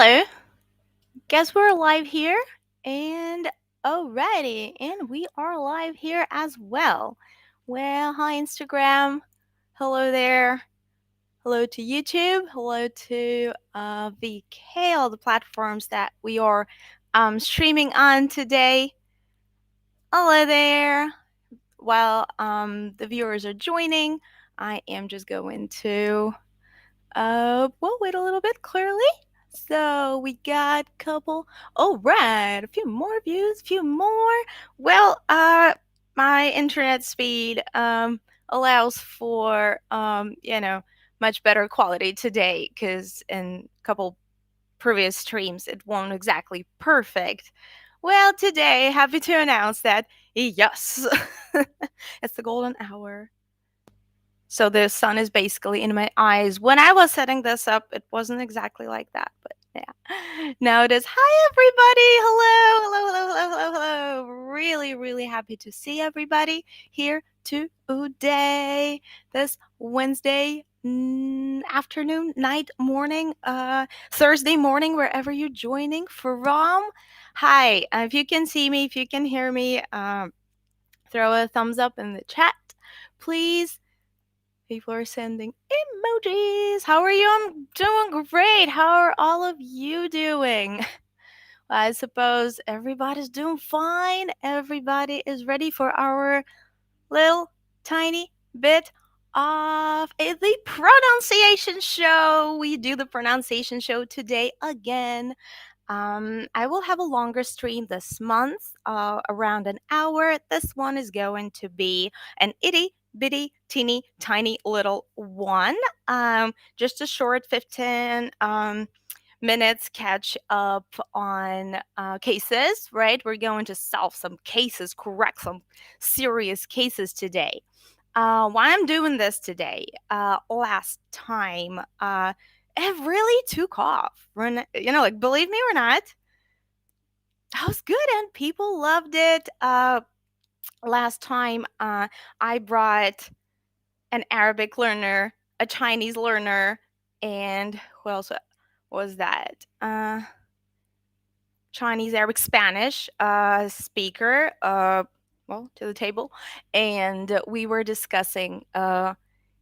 Hello, guess we're live here, and alrighty, and we are live here as well. Well, hi Instagram, hello there, hello to YouTube, hello to VK, all the platforms that we are streaming on today. Hello there. While the viewers are joining, I am just going to wait a little bit clearly. So we got a couple. All right, a few more views, a few more. Well, my internet speed allows for much better quality today because in a couple previous streams it wasn't exactly perfect. Well, today happy to announce that yes, it's the golden hour. So the sun is basically in my eyes. When I was setting this up, it wasn't exactly like that, but yeah. Now it is. Hi, everybody. Hello, hello, hello, hello, hello, hello. Really, really happy to see everybody here today, this Wednesday afternoon, night, morning, Thursday morning, wherever you're joining from. Hi, if you can see me, if you can hear me, throw a thumbs up in the chat, please. People are sending emojis. How are you? I'm doing great. How are all of you doing? I suppose everybody's doing fine. Everybody is ready for our little tiny bit of the pronunciation show. We do the pronunciation show today again. I will have a longer stream this month, around an hour. This one is going to be an itty bitty, teeny, tiny little one. Just a short 15 minutes catch up on cases, right? We're going to solve some cases, correct some serious cases today. Why I'm doing this today, last time, it really took off. Believe me or not, that was good and people loved it. Last time, I brought an Arabic learner, a Chinese learner, and who else was that? Chinese, Arabic, Spanish speaker, to the table, and we were discussing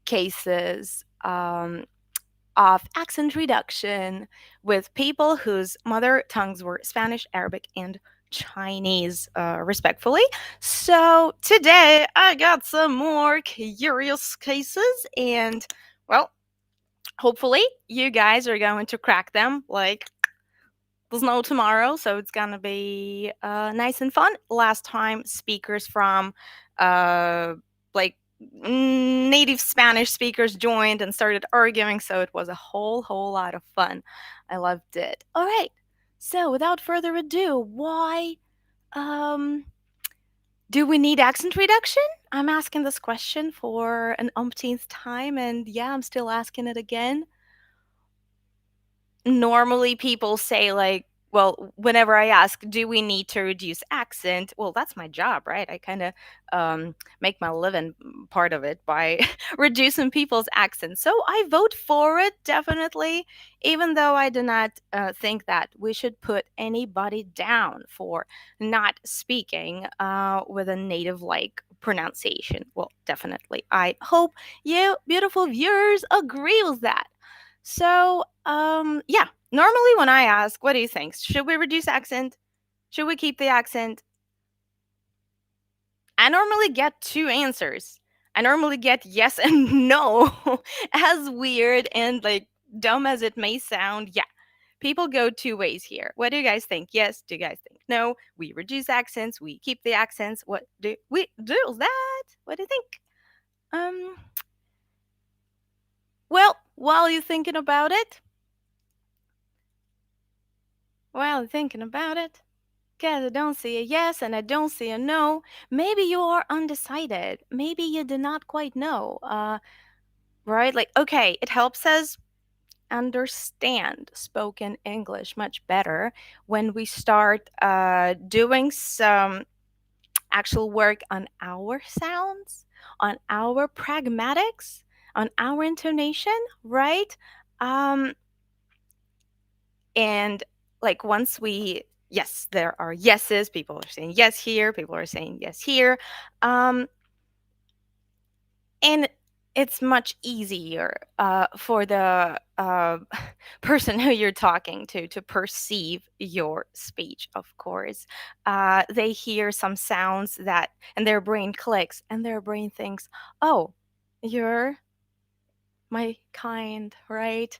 cases of accent reduction with people whose mother tongues were Spanish, Arabic, and Chinese, respectfully. So today I got some more curious cases, and well, hopefully you guys are going to crack them like there's no tomorrow. So it's gonna be nice and fun. Last time, speakers from like native Spanish speakers joined and started arguing, so it was a whole lot of fun. I loved it. All right, so without further ado, why do we need accent reduction? I'm asking this question for an umpteenth time, and yeah, I'm still asking it again. Normally people say, like, well, whenever I ask, do we need to reduce accent? Well, that's my job, right? I kind of make my living part of it by reducing people's accents. So I vote for it, definitely, even though I do not think that we should put anybody down for not speaking with a native-like pronunciation. Well, definitely. I hope you, beautiful viewers, agree with that. So, yeah, normally when I ask, what do you think? Should we reduce accent? Should we keep the accent? I normally get two answers. I normally get yes and no. As weird and like dumb as it may sound, yeah. People go two ways here. What do you guys think? Yes, do you guys think? No, we reduce accents, we keep the accents. What do we do that? What do you think? Well, while you're thinking about it, because I don't see a yes and I don't see a no, maybe you are undecided. Maybe you do not quite know. Right? Like, okay, it helps us understand spoken English much better when we start doing some actual work on our sounds, on our pragmatics, on our intonation, right? Um, And like once we, yes, there are yeses, people are saying yes here, people are saying yes here. And it's much easier for the person who you're talking to perceive your speech, of course. They hear some sounds that, and their brain clicks, and their brain thinks, oh, you're my kind, right?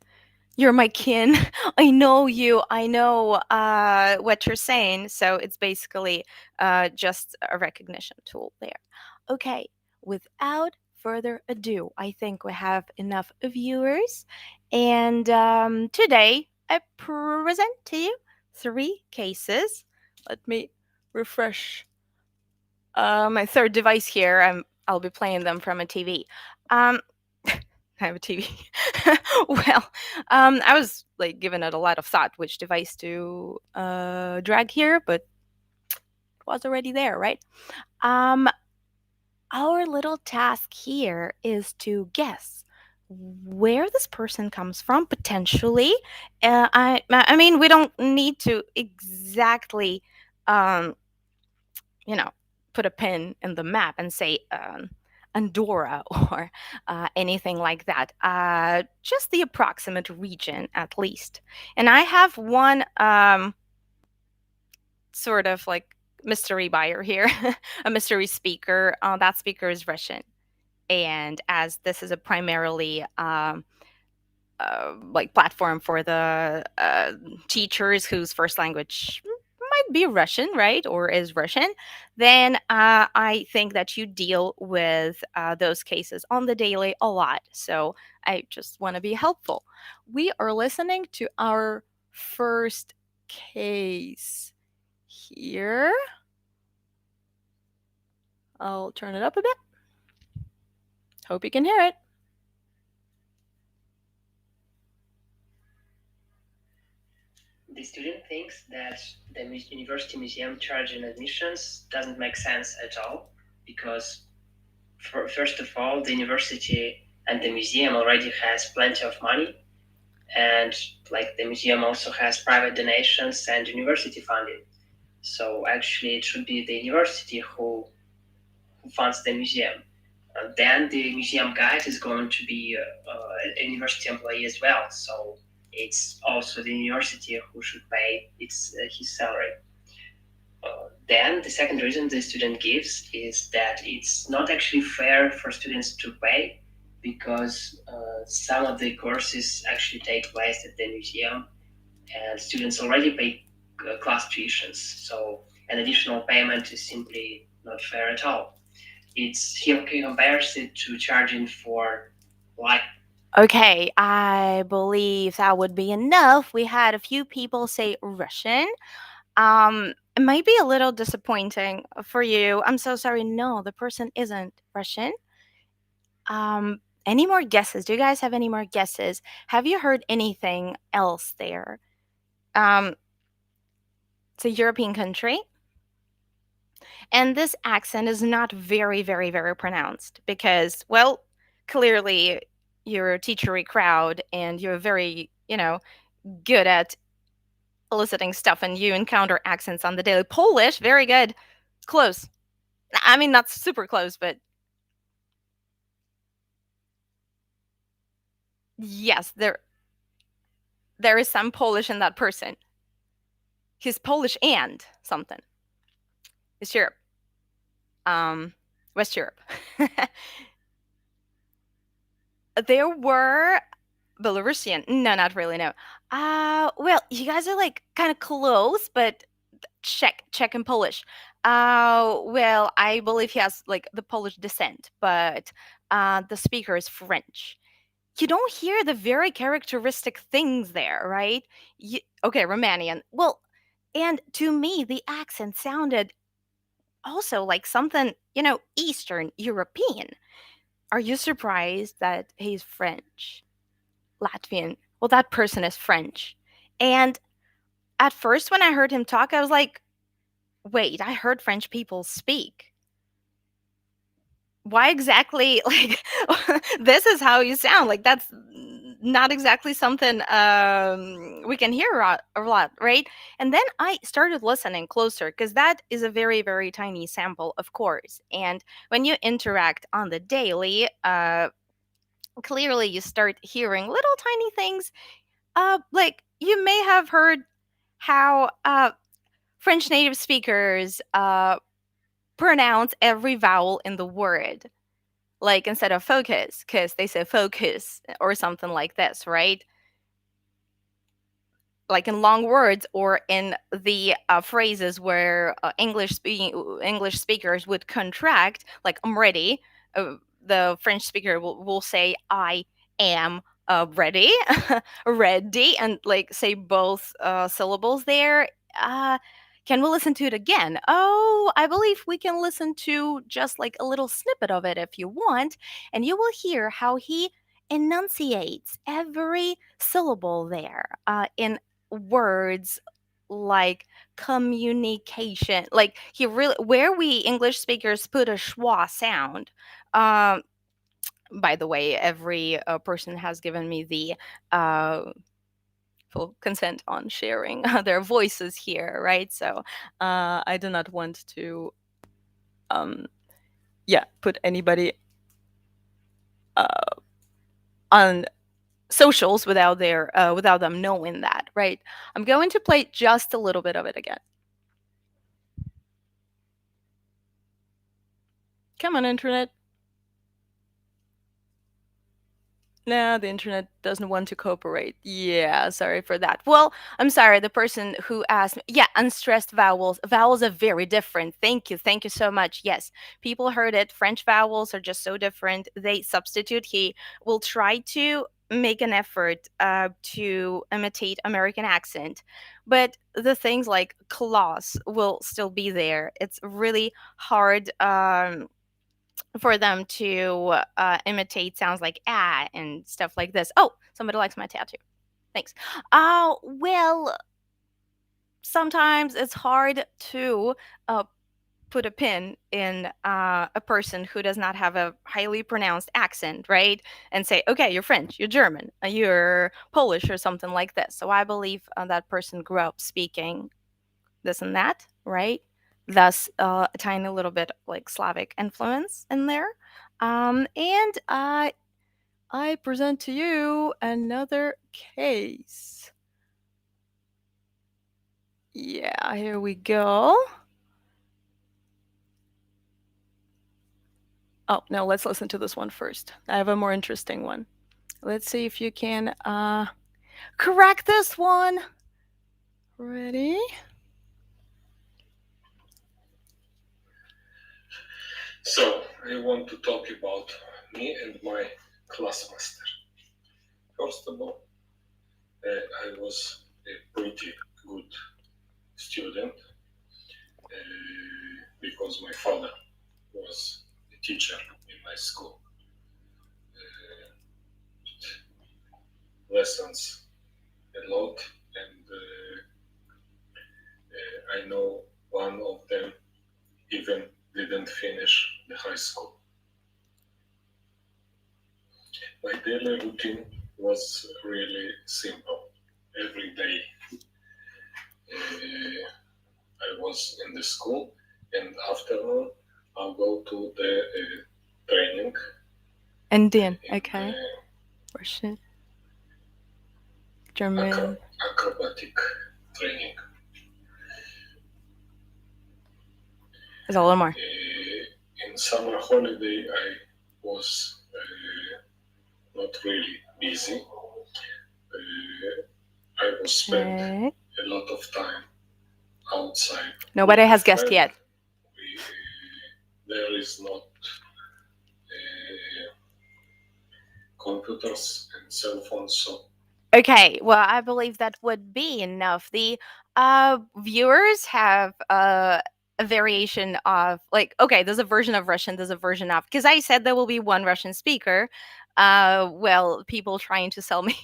You're my kin. I know you. I know what you're saying. So it's basically just a recognition tool there. Okay, without further ado, I think we have enough viewers. And today I present to you 3 cases. Let me refresh my third device here. I'll be playing them from a TV. Um, I have a TV. Well, I was like giving it a lot of thought which device to drag here, but it was already there, right? Um, our little task here is to guess where this person comes from potentially. I mean, we don't need to exactly um, you know, put a pin in the map and say Andorra or anything like that. Just the approximate region, at least. And I have one sort of like mystery buyer here, a mystery speaker. That speaker is Russian. And as this is a primarily like platform for the teachers whose first language might be Russian, right, or is Russian, then I think that you deal with those cases on the daily a lot. So I just want to be helpful. We are listening to our first case here. I'll turn it up a bit. Hope you can hear it. The student thinks that the university museum charging admissions doesn't make sense at all because, first of all, the university and the museum already has plenty of money, and like the museum also has private donations and university funding. So actually, it should be the university who funds the museum. Then the museum guide is going to be a university employee as well. So it's also the university who should pay his salary. Then the second reason the student gives is that it's not actually fair for students to pay because some of the courses actually take place at the museum and students already pay class tuitions. So an additional payment is simply not fair at all. He compares it to charging for like. Okay, I believe that would be enough. We had a few people say Russian. It might be a little disappointing for you. I'm so sorry. No, the person isn't Russian. Any more guesses? Do you guys have any more guesses? Have you heard anything else there? It's a European country. And this accent is not very, very, very pronounced because, well, clearly you're a teachery crowd and you're very, good at eliciting stuff and you encounter accents on the daily. Polish, very good. Close. I mean, not super close, but yes, there is some Polish in that person. He's Polish and something. It's Europe. West Europe. There were Belarusian. No, not really. No. Well, you guys are like kind of close, but Czech and Polish. Well, I believe he has like the Polish descent, but the speaker is French. You don't hear the very characteristic things there, right? Okay, Romanian. Well, and to me, the accent sounded also like something, Eastern European. Are you surprised that he's French? Latvian. Well, that person is French. And at first, when I heard him talk, I was like, wait, I heard French people speak. Why exactly? Like, this is how you sound. Like, that's not exactly something we can hear a lot, right? And then I started listening closer because that is a very, very tiny sample, of course. And when you interact on the daily, clearly you start hearing little tiny things. Like you may have heard how French native speakers pronounce every vowel in the word. Like instead of focus, because they say focus or something like this, right? Like in long words or in the phrases where English speakers would contract, like I'm ready. The French speaker will say I am ready, ready, and like say both syllables there. Uh, can we listen to it again? Oh, I believe we can listen to just like a little snippet of it if you want, and you will hear how he enunciates every syllable there in words like communication. Like he really, where we English speakers put a schwa sound. Um, by the way, every person has given me the full consent on sharing their voices here, right? So I do not want to, um, yeah, put anybody uh, on socials without them knowing that, right? I'm going to play just a little bit of it again. Come on, internet. No, the internet doesn't want to cooperate. Yeah, sorry for that. Well, I'm sorry, the person who asked me. Yeah, unstressed vowels. Vowels are very different. Thank you. Thank you so much. Yes, people heard it. French vowels are just so different. They substitute. He will try to make an effort to imitate American accent, but the things like class will still be there. It's really hard. For them to imitate sounds like ah and stuff like this. Oh, somebody likes my tattoo. Thanks. Well, sometimes it's hard to uh, put a pin in a person who does not have a highly pronounced accent, right? And say, okay, you're French, you're German, you're Polish, or something like this. So I believe that person grew up speaking this and that, right? Thus, a tiny little bit like Slavic influence in there. And I present to you another case. Yeah, here we go. Oh, no, let's listen to this one first. I have a more interesting one. Let's see if you can correct this one. Ready? So, I want to talk about me and my class master. First of all, I was a pretty good student because my father was a teacher in my school. Lessons a lot, and I know one of them even didn't finish the high school. My daily routine was really simple. Every day I was in the school, and afternoon I'll go to the training. Indian, okay. Russian, German. Acrobatic training. There's a little more. In summer holiday, I was not really busy. I was spent a lot of time outside. Nobody has guessed yet. There is not computers and cell phones, so. Okay, well, I believe that would be enough. The viewers have a variation of, like, okay, there's a version of Russian, there's a version of, because I said there will be one Russian speaker. Well, people trying to sell me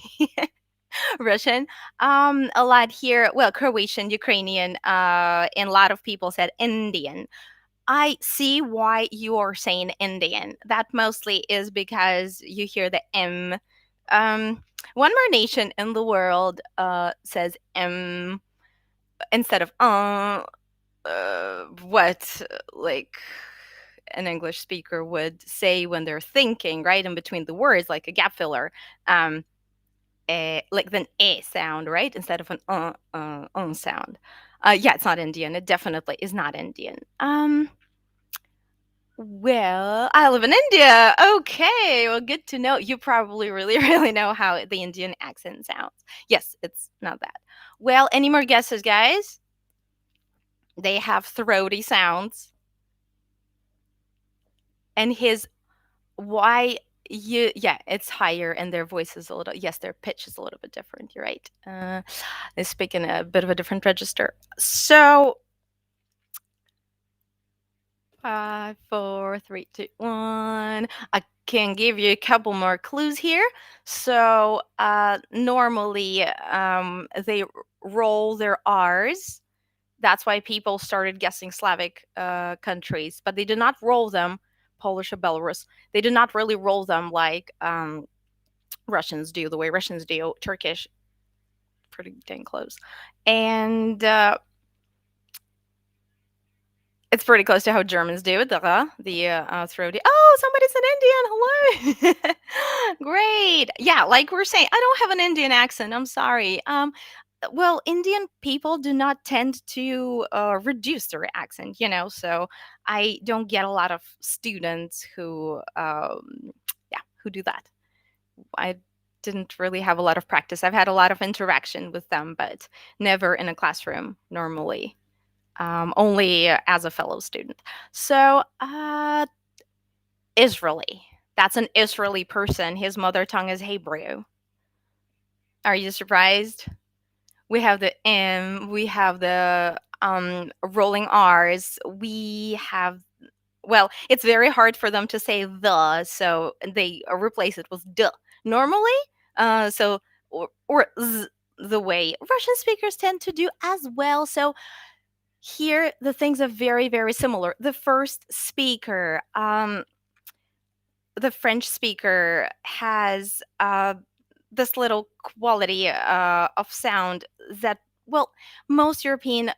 Russian. A lot here, well, Croatian, Ukrainian, and a lot of people said Indian. I see why you are saying Indian. That mostly is because you hear the M. Um, one more nation in the world says instead of what like an English speaker would say when they're thinking, right, in between the words, like a gap filler. Like the sound, right, instead of an sound. Yeah, it's not Indian. It definitely is not Indian. Well, I live in India. Okay, well, good to know. You probably really, really know how the Indian accent sounds. Yes, it's not that. Well, any more guesses, guys? They have throaty sounds. And his why you yeah, it's higher and their voice is a little yes, their pitch is a little bit different. You're right. They speak in a bit of a different register. So 5, 4, 3, 2, 1. I can give you a couple more clues here. So normally they roll their R's. That's why people started guessing Slavic countries, but they did not roll them, Polish or Belarus. They did not really roll them like Russians do, the way Russians do, Turkish, pretty dang close. And it's pretty close to how Germans do it, the throaty. Oh, somebody's an Indian. Hello. Great. Yeah, like we're saying, I don't have an Indian accent. I'm sorry. Well, Indian people do not tend to reduce their accent, so I don't get a lot of students who, yeah, who do that. I didn't really have a lot of practice. I've had a lot of interaction with them, but never in a classroom normally, only as a fellow student. So, Israeli. That's an Israeli person. His mother tongue is Hebrew. Are you surprised? We have the M, we have the rolling R's, we have, well, it's very hard for them to say the, so they replace it with duh. Normally, so, or z, the way Russian speakers tend to do as well. So here, the things are very, very similar. The first speaker, the French speaker, has this little quality of sound that, well, most European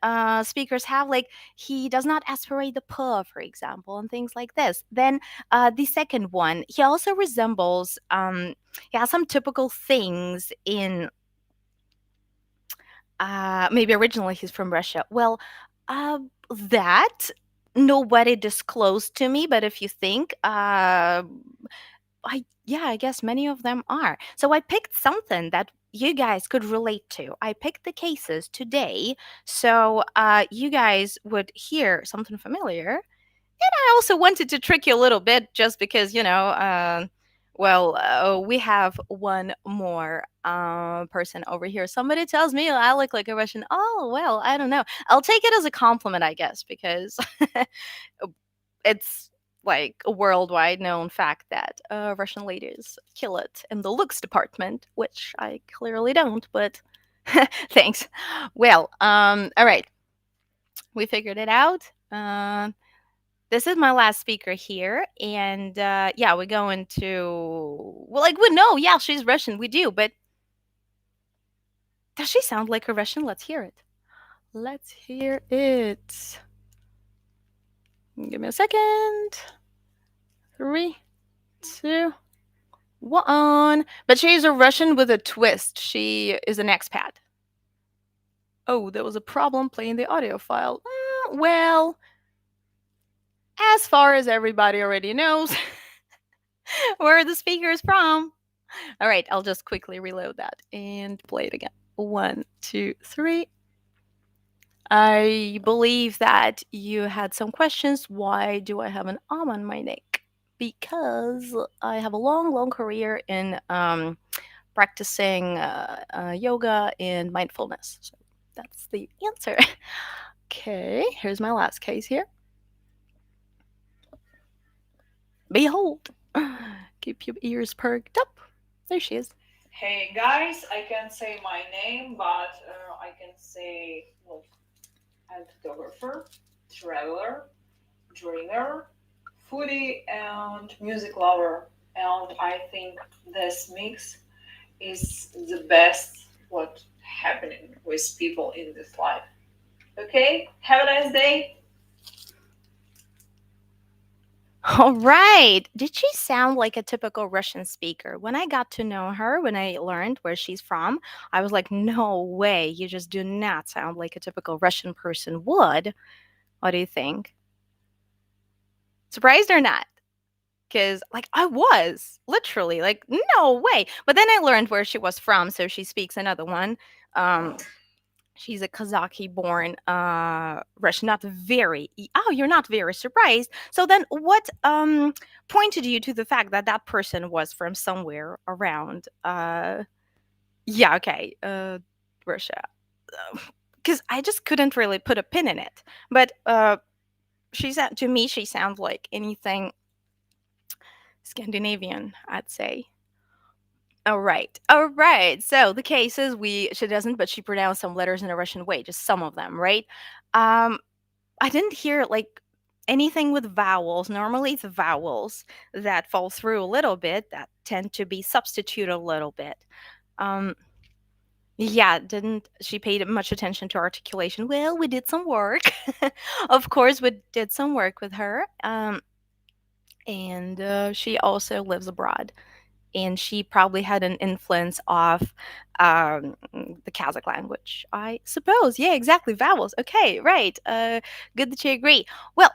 speakers have. Like, he does not aspirate the p, for example, and things like this. Then the second one, he also resembles, he has some typical things in, maybe originally he's from Russia. Well, that nobody disclosed to me, but if you think, I guess many of them are. So I picked something that you guys could relate to. I picked the cases today, so you guys would hear something familiar. I also wanted to trick you a little bit, just because we have one more person over here. Somebody tells me I look like a Russian. Oh well, I don't know. I'll take it as a compliment, I guess, because it's like a worldwide known fact that Russian ladies kill it in the looks department, which I clearly don't, but thanks. Well, all right, we figured it out. This is my last speaker here, and yeah, we're going to. Well, like we know, yeah, she's Russian. We do, but does she sound like a Russian? Let's hear it. Let's hear it. Give me a second. 3, 2, 1. But she's a Russian with a twist. She is an expat. Oh, there was a problem playing the audio file. Well, as far as everybody already knows, where the speaker is from. All right, I'll just quickly reload that and play it again. 1, 2, 3. I believe that you had some questions. Why do I have an arm on my neck? Because I have a long, long career in practicing yoga and mindfulness. So that's the answer. Okay, here's my last case here. Behold, keep your ears perked up. There she is. Hey guys, I can't say my name, but I can say photographer, traveler, dreamer, foodie, and music lover. And I think this mix is the best what happening with people in this life. Okay, have a nice day. All right. Did she sound like a typical Russian speaker? When I got to know her, when I learned where she's from, I was like, no way. You just do not sound like a typical Russian person would. What do you think? Surprised or not? Because, like, I was literally like, no way. But then I learned where she was from. So she speaks another one. Um, She's a Kazakh born Russian, not very. Oh, you're not very surprised. So then what pointed you to the fact that that person was from somewhere around yeah, okay, Russia. Cuz I just couldn't really put a pin in it. But she's to me she sounds like anything Scandinavian, I'd say. All right. All right. So the cases we she doesn't, but she pronounced some letters in a Russian way, just some of them, right? Um I didn't hear like anything with vowels. Normally, it's vowels that fall through a little bit that tend to be substituted a little bit. Um, yeah, didn't she paid much attention to articulation? Well, we did some work. Of course, we did some work with her. And she also lives abroad. And she probably had an influence of the Kazakh language, I suppose. Yeah, exactly. Vowels. Okay, right. Good that you agree. Well,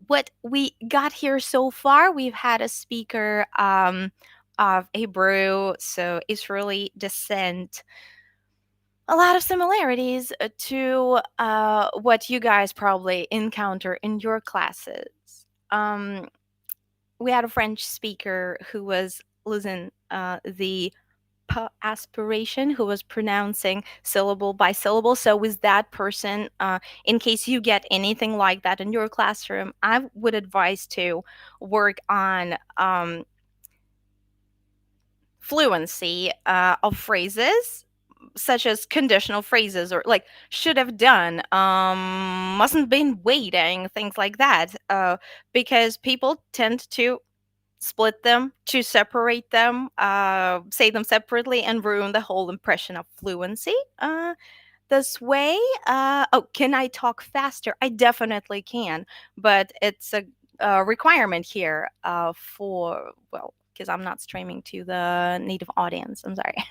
what we got here so far, we've had a speaker of Hebrew, so Israeli descent. A lot of similarities to what you guys probably encounter in your classes. We had a French speaker who was losing the aspiration, who was pronouncing syllable by syllable. So with that person, in case you get anything like that in your classroom, I would advise to work on fluency of phrases such as conditional phrases or like should have done, mustn't been waiting, things like that, because people tend to split them, to separate them, say them separately, and ruin the whole impression of fluency. This way, oh, can I talk faster? I definitely can, but it's a requirement here for, well, because I'm not streaming to the native audience. I'm sorry.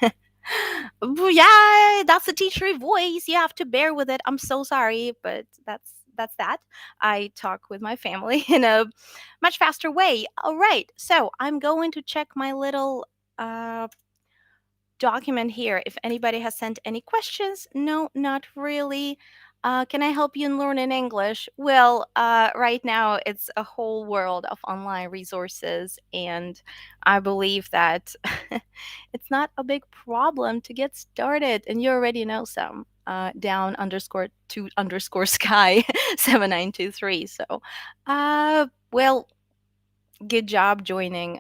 Yeah, that's a teacher voice. You have to bear with it. I'm so sorry, but that's that. I talk with my family in a much faster way. All right, so I'm going to check my little document here. If anybody has sent any questions, no, not really. Can I help you in learning English? Well, right now it's a whole world of online resources, and I believe that it's not a big problem to get started, and you already know some. Down underscore to underscore sky 7923. So, well, good job joining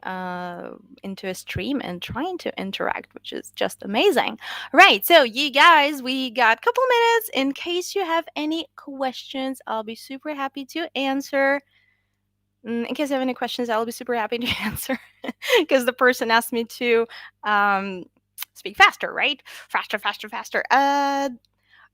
into a stream and trying to interact, which is just amazing. Right, so you guys, we got a couple minutes. In case you have any questions, I'll be super happy to answer. In case you have any questions, I'll be super happy to answer because the person asked me to speak faster, right? Faster, faster, faster.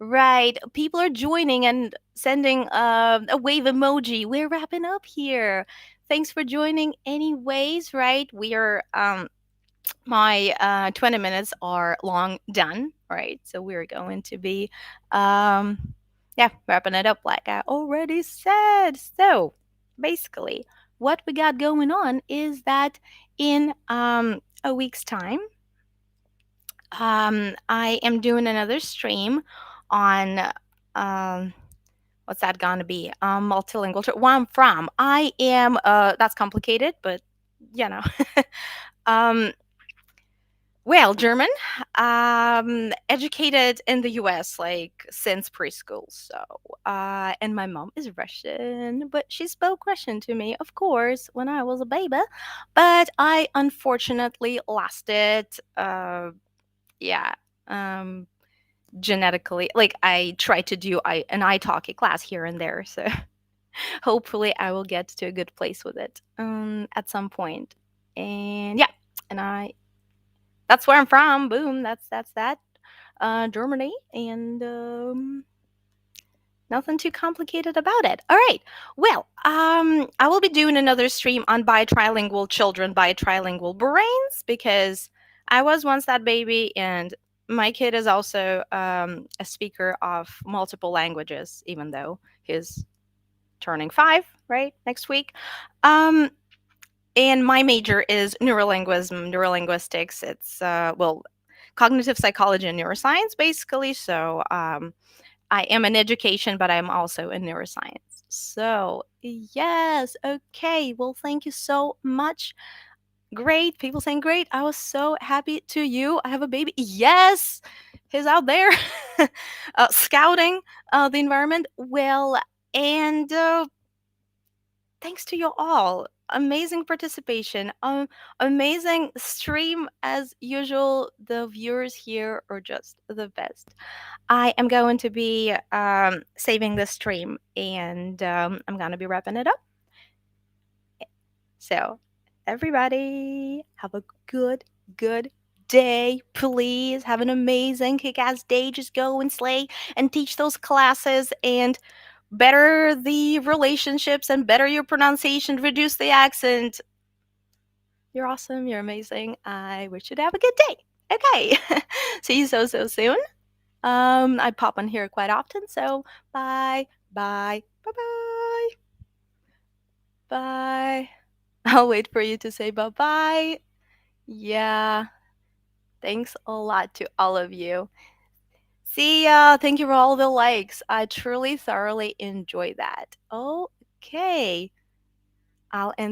Right. People are joining and sending a wave emoji. We're wrapping up here. Thanks for joining, anyways. Right. We are, my 20 minutes are long done. Right. So we're going to be, yeah, wrapping it up like I already said. So basically, what we got going on is that in a week's time, I am doing another stream on what's that gonna be? Multilingual. Where I'm from, I am. That's complicated, but you know. um, well, German. Educated in the U.S. like since preschool. So, and my mom is Russian, but she spoke Russian to me, of course, when I was a baby. But I unfortunately lost it. Yeah. Um, Genetically, like I try to do an italki class here and there, so hopefully I will get to a good place with it at some point. And yeah, and That's where I'm from. Boom. That's that. Germany, and nothing too complicated about it. All right. Well, I will be doing another stream on bitrilingual children, bitrilingual brains, because I was once that baby, and my kid is also a speaker of multiple languages, even though he's turning 5, right, next week. And my major is neurolinguism, neurolinguistics. It's, well, cognitive psychology and neuroscience, basically. So I am in education, but I'm also in neuroscience. So, yes, okay. Well, thank you so much. Great. People saying great. I was so happy to you. I have a baby. Yes, he's out there scouting the environment. Well, and thanks to you all. Amazing participation. Amazing stream as usual. The viewers here are just the best. I am going to be saving the stream, and I'm going to be wrapping it up. So, everybody, have a good day. Please have an amazing kick ass day. Just go and slay and teach those classes and better the relationships and better your pronunciation, reduce the accent. You're awesome. You're amazing. I wish you to have a good day. Okay. See you so soon. I pop on here quite often, so bye, bye, bye, bye, bye. I'll wait for you to say bye bye. Yeah, thanks a lot to all of you. See ya. Thank you for all the likes. I truly, thoroughly enjoy that. Okay. I'll end